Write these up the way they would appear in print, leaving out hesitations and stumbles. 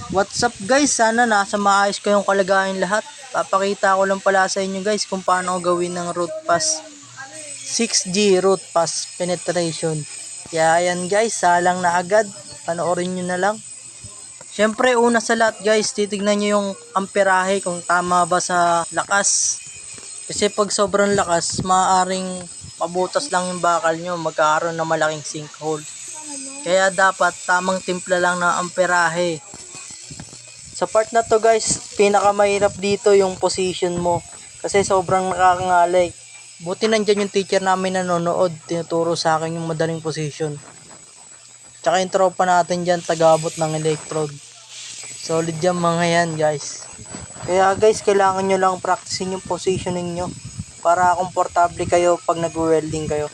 What's up guys? Sana nasa maayos kayong kalagayan lahat. Papakita ko lang pala sa inyo guys kung paano gawin ng root pass 6G root pass penetration. Kaya ayan guys, salang na agad. Panoorin nyo na lang. Syempre una sa lahat guys, titignan nyo yung amperahe kung tama ba sa lakas. Kasi pag sobrang lakas, maaaring mabutas lang yung bakal nyo, magkakaroon na malaking sinkhole. Kaya dapat tamang timpla lang ng amperahe. Sa part na to guys, pinakamahirap dito yung position mo. Kasi sobrang nakakangalay. Buti nandyan yung teacher namin nanonood. Tinuturo sa akin yung madaling position. Tsaka yung tropa natin dyan, tagabot ng electrode. Solid yung mga yan guys. Kaya guys, kailangan nyo lang practicein yung positioning nyo. Para komportable kayo pag nag-welding kayo.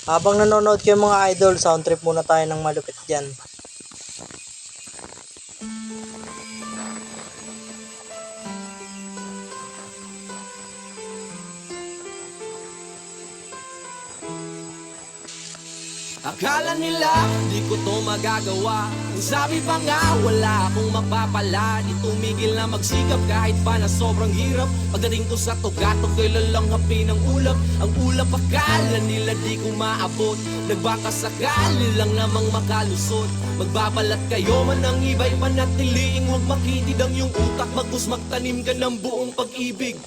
Habang nanonood kayo mga idol, sound trip muna tayo ng malupit dyan. Akala nila di ko to magagawa. Sabi pa nga wala akong mapapala. Di tumigil na magsikap kahit pa na sobrang hirap. Pagdating ko sa tugatog ko'y lalanghapin ang ulap. Ang ulap akala nila di ko maabot. Nagbaka sakali lang namang makalusot. Magbabalat kayo man ang iba'y panatiliing. Huwag makitid ang iyong utak, bagkus magtanim ka ng buong pag-ibig.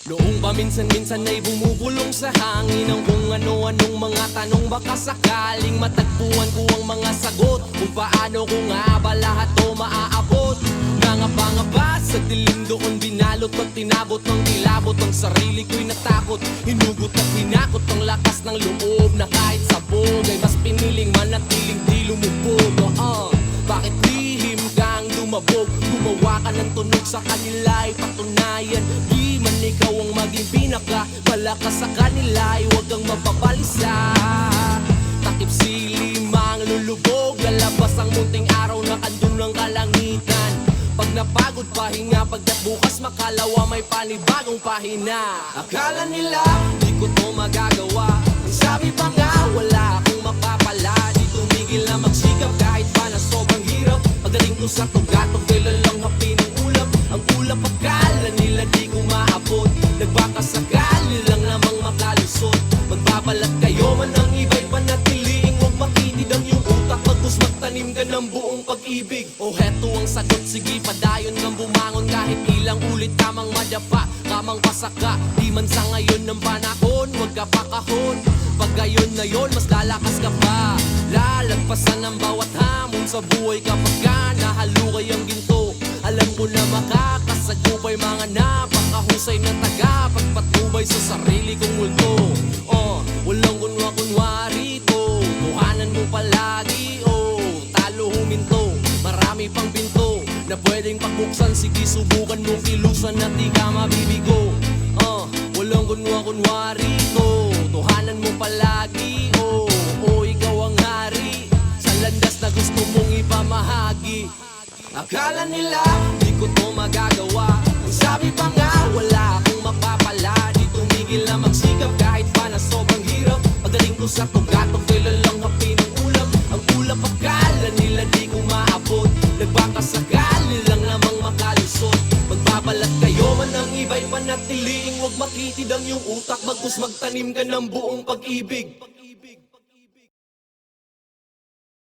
Noong paminsan-minsan ay bumubulong sa hangin ang kung ano-anong mga tanong, baka sakaling matagpuan ko ang mga sagot kung paano ko nga ba lahat to maaabot. Nangapa-ngapa sa dilim doon binalot pag tinabot ng kilabot ang sarili ko'y natakot. Hinugot at hinakot ang lakas ng loob na kahit sabog ay mas piniling manatiling di lumubog. Bakit lihim kang lumabog? Gumawa ka ng tunog sa kanila ay patunayan di man ikaw ang maging pinaka malakas sa kanila ay huwag kang mapabalisa. Takip silim ang lulubog, lalabas ang munting araw na kandun ng kalangitan. Pag napagod pahinga, pagkat bukas makalawa may panibagong pahina. Akala nila di ko to magagawa. Ang sabi pa nga wala akong mapapala. Di tumigil na magsikap kahit pa na sobrang hirap. Pagdating ko sa tugatog ko'y lalanghapin ang ulap. Ang ulap akala nila di ko maabot. Nagbaka sakali lang namang makalusot. Magbabalat kayo man ang iba'y panatiliing. Huwag makitid ang iyong utak, bagkus magtanim ka ng buong pag-ibig. O heto ang sagot, sige padayon ng bumangon. Kahit ilang ulit kamang madapa, kamang pasaka. Di man sa ngayon ng panahon, huwag ka pakahon. Pag gayon na yon, mas lalakas ka pa. Lalagpasan ang bawat hamon sa buhay kapag ka nahalukay ang ginto. Alam mo na makakasagupay mga napakahusay na taga pagpatnubay sa sarili kong multo. Walang kunwa-kunwari to, tuhanan mo palagi, talo huminto. Marami pang pinto na pwedeng pagbuksan. Sige subukan mong kilusan na di ka mabibigo. Walang kunwa-kunwari to, tuhanan mo palagi, ikaw ang hari sa landas na gusto mong ipamahagi. Akala nila di ko to magagawa. Ang sabi pa nga wala akong mapapala. Di tumigil na magsikap kahit pa na sobrang hirap. Pagdating ko sa tugatog ko'y lalanghapin ang ulap. Ang ulap akala nila di ko maabot. Nagbaka sakali lang namang makalusot. Magbabalat kayo man ang iba'y panatiliing. Huwag makitid ang iyong utak, bagkus magtanim ka ng buong pag-ibig.